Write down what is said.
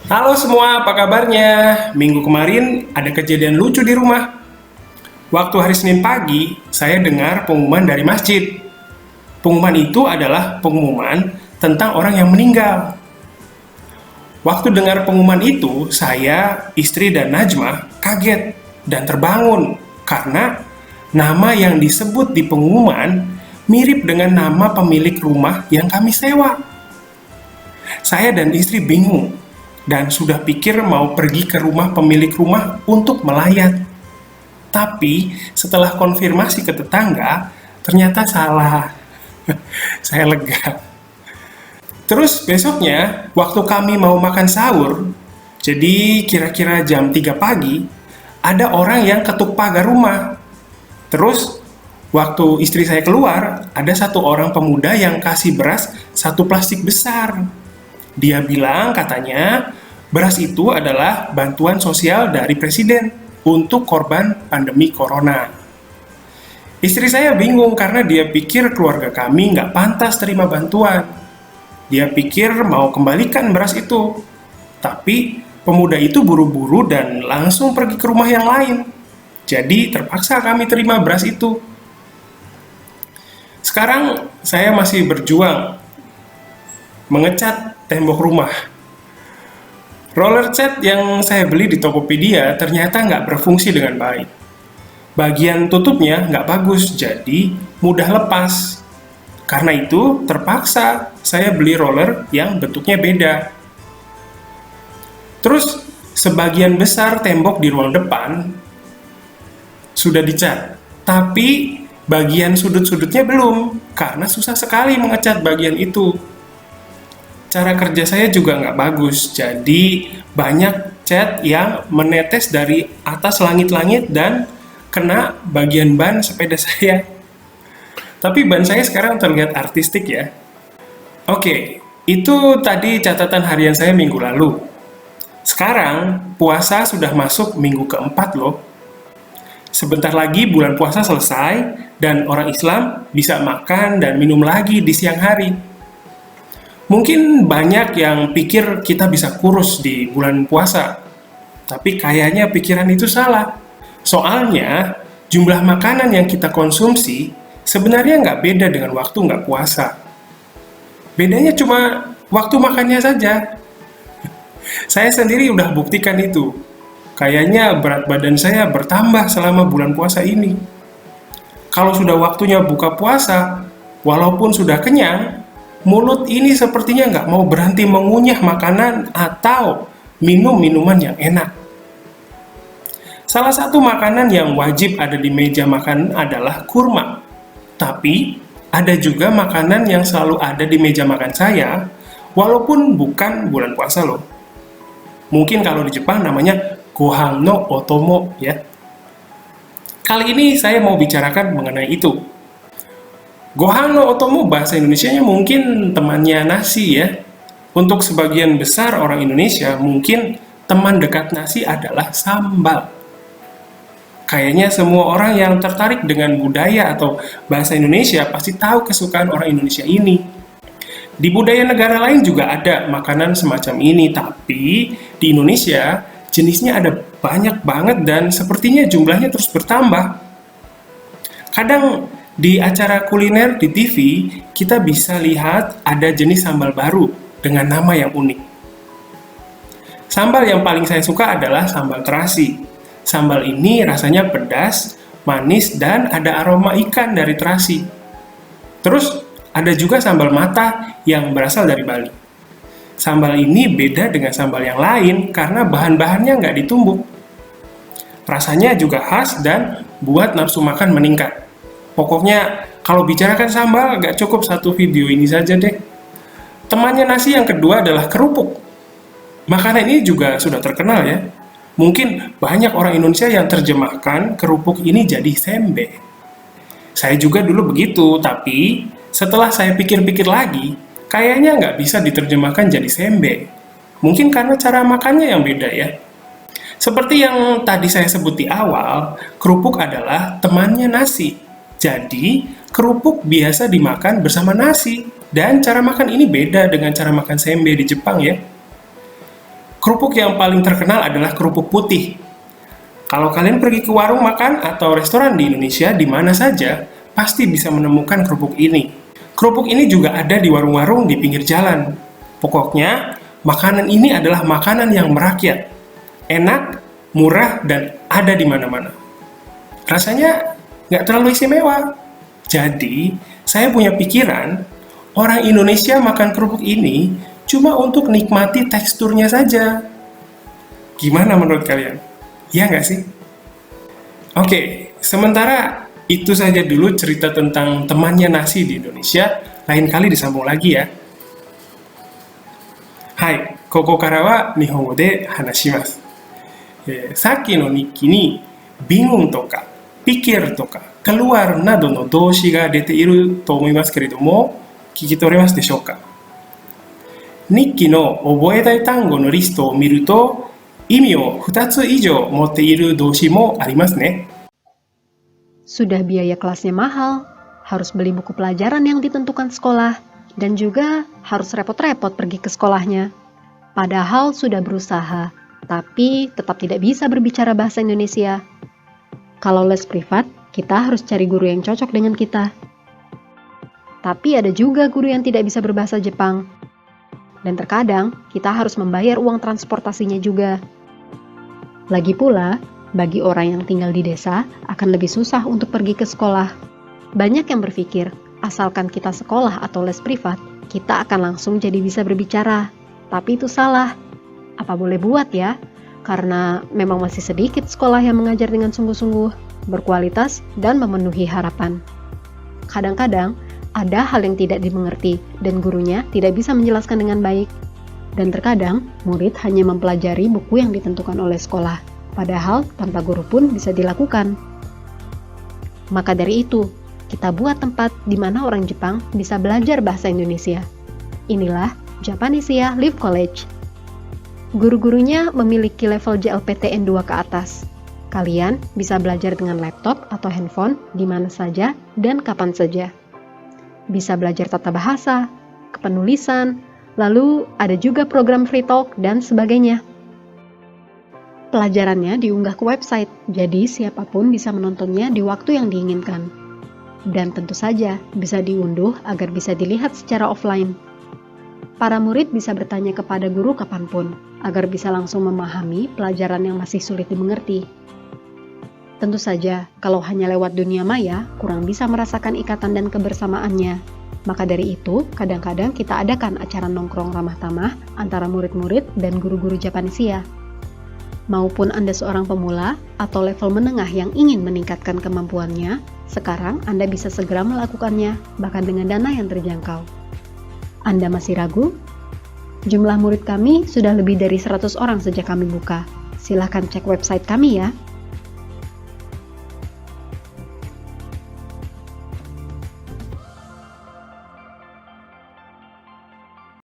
Halo semua, apa kabarnya? Minggu kemarin ada kejadian lucu di rumah. Waktu hari Senin pagi, saya dengar pengumuman dari masjid. Pengumuman itu adalah pengumuman tentang orang yang meninggal. Waktu dengar pengumuman itu, saya, istri, dan Najma kaget dan terbangun karena nama yang disebut di pengumuman mirip dengan nama pemilik rumah yang kami sewa. Saya dan istri bingung dan sudah pikir mau pergi ke rumah pemilik rumah untuk melayat. Tapi setelah konfirmasi ke tetangga, ternyata salah. Saya lega. Terus besoknya, waktu kami mau makan sahur, jadi kira-kira jam 3 pagi, ada orang yang ketuk pagar rumah. Terus, waktu istri saya keluar, ada satu orang pemuda yang kasih beras satu plastik besar. Dia bilang katanya, beras itu adalah bantuan sosial dari presiden untuk korban pandemi corona. Istri saya bingung karena dia pikir keluarga kami nggak pantas terima bantuan. Dia pikir mau kembalikan beras itu. Tapi pemuda itu buru-buru dan langsung pergi ke rumah yang lain. Jadi terpaksa kami terima beras itu. Sekarang saya masih berjuang mengecat tembok rumah. Roller cat yang saya beli di Tokopedia ternyata nggak berfungsi dengan baik. Bagian tutupnya nggak bagus, jadi mudah lepas. Karena itu, terpaksa saya beli roller yang bentuknya beda. Terus, sebagian besar tembok di ruang depan sudah dicat, tapi bagian sudut-sudutnya belum, karena susah sekali mengecat bagian itu. Cara kerja saya juga nggak bagus, jadi banyak cat yang menetes dari atas langit-langit dan kena bagian ban sepeda saya. Tapi ban saya sekarang terlihat artistik ya. Oke, itu tadi catatan harian saya minggu lalu. Sekarang, puasa sudah masuk minggu keempat loh. Sebentar lagi bulan puasa selesai, dan orang Islam bisa makan dan minum lagi di siang hari. Mungkin banyak yang pikir kita bisa kurus di bulan puasa, tapi kayaknya pikiran itu salah. Soalnya, jumlah makanan yang kita konsumsi sebenarnya nggak beda dengan waktu nggak puasa. Bedanya cuma waktu makannya saja. Saya sendiri udah buktikan itu. Kayaknya berat badan saya bertambah selama bulan puasa ini. Kalau sudah waktunya buka puasa, walaupun sudah kenyang, mulut ini sepertinya nggak mau berhenti mengunyah makanan atau minum minuman yang enak. Salah satu makanan yang wajib ada di meja makan adalah kurma. Tapi, ada juga makanan yang selalu ada di meja makan saya, walaupun bukan bulan puasa loh. Mungkin kalau di Jepang namanya Gohan no Otomo ya. Kali ini saya mau bicarakan mengenai itu. Gohan no Otomo bahasa Indonesianya mungkin temannya nasi ya. Untuk sebagian besar orang Indonesia, mungkin teman dekat nasi adalah sambal. Kayaknya semua orang yang tertarik dengan budaya atau bahasa Indonesia pasti tahu kesukaan orang Indonesia ini. Di budaya negara lain juga ada makanan semacam ini, tapi di Indonesia jenisnya ada banyak banget dan sepertinya jumlahnya terus bertambah. Kadang di acara kuliner di TV, kita bisa lihat ada jenis sambal baru dengan nama yang unik. Sambal yang paling saya suka adalah sambal terasi. Sambal ini rasanya pedas, manis, dan ada aroma ikan dari terasi. Terus, ada juga sambal mata yang berasal dari Bali. Sambal ini beda dengan sambal yang lain karena bahan-bahannya nggak ditumbuk. Rasanya juga khas dan buat nafsu makan meningkat. Pokoknya, kalau bicarakan sambal, nggak cukup satu video ini saja deh. Temannya nasi yang kedua adalah kerupuk. Makanan ini juga sudah terkenal ya. Mungkin banyak orang Indonesia yang terjemahkan kerupuk ini jadi sembe. Saya juga dulu begitu, tapi setelah saya pikir-pikir lagi, kayaknya nggak bisa diterjemahkan jadi sembe. Mungkin karena cara makannya yang beda ya. Seperti yang tadi saya sebut di awal, kerupuk adalah temannya nasi. Jadi, kerupuk biasa dimakan bersama nasi. Dan cara makan ini beda dengan cara makan sembe di Jepang ya. Kerupuk yang paling terkenal adalah kerupuk putih. Kalau kalian pergi ke warung makan atau restoran di Indonesia, di mana saja, pasti bisa menemukan kerupuk ini. Kerupuk ini juga ada di warung-warung di pinggir jalan. Pokoknya, makanan ini adalah makanan yang merakyat. Enak, murah, dan ada di mana-mana. Rasanya nggak terlalu istimewa. Jadi, saya punya pikiran, orang Indonesia makan kerupuk ini cuma untuk nikmati teksturnya saja. Gimana menurut kalian? Ya nggak sih? Oke, sementara itu saja dulu cerita tentang temannya nasi di Indonesia. Lain kali disambung lagi ya. Hai, koko kara wa Nihongo de hanashimasu. Saki no nikki ni bingung toka, pikir toka, keluar nado no doushi ga dete iru to omoimasu keredomo, kikitoremasu deshou ka? Nikki no oboetai tango no listo o miru to, imi o 2つ以上持っている動詞もありますね。 Sudah biaya kelasnya mahal, harus beli buku pelajaran yang ditentukan sekolah, dan juga harus repot-repot pergi ke sekolahnya. Padahal sudah berusaha, tapi tetap tidak bisa berbicara bahasa Indonesia. Kalau les privat, kita harus cari guru yang cocok dengan kita. Tapi ada juga guru yang tidak bisa berbahasa Jepang. Dan terkadang, kita harus membayar uang transportasinya juga. Lagi pula, bagi orang yang tinggal di desa, akan lebih susah untuk pergi ke sekolah. Banyak yang berpikir, asalkan kita sekolah atau les privat, kita akan langsung jadi bisa berbicara. Tapi itu salah. Apa boleh buat ya? Karena memang masih sedikit sekolah yang mengajar dengan sungguh-sungguh, berkualitas, dan memenuhi harapan. Kadang-kadang, ada hal yang tidak dimengerti, dan gurunya tidak bisa menjelaskan dengan baik. Dan terkadang, murid hanya mempelajari buku yang ditentukan oleh sekolah. Padahal tanpa guru pun bisa dilakukan. Maka dari itu, kita buat tempat di mana orang Jepang bisa belajar bahasa Indonesia. Inilah Japanesia Live College. Guru-gurunya memiliki level JLPTN 2 ke atas. Kalian bisa belajar dengan laptop atau handphone di mana saja dan kapan saja. Bisa belajar tata bahasa, kepenulisan, lalu ada juga program free talk dan sebagainya. Pelajarannya diunggah ke website, jadi siapapun bisa menontonnya di waktu yang diinginkan. Dan tentu saja bisa diunduh agar bisa dilihat secara offline. Para murid bisa bertanya kepada guru kapanpun, agar bisa langsung memahami pelajaran yang masih sulit dimengerti. Tentu saja, kalau hanya lewat dunia maya, kurang bisa merasakan ikatan dan kebersamaannya. Maka dari itu, kadang-kadang kita adakan acara nongkrong ramah tamah antara murid-murid dan guru-guru Japanesia. Maupun Anda seorang pemula atau level menengah yang ingin meningkatkan kemampuannya, sekarang Anda bisa segera melakukannya, bahkan dengan dana yang terjangkau. Anda masih ragu? Jumlah murid kami sudah lebih dari 100 orang sejak kami buka. Silahkan cek website kami ya.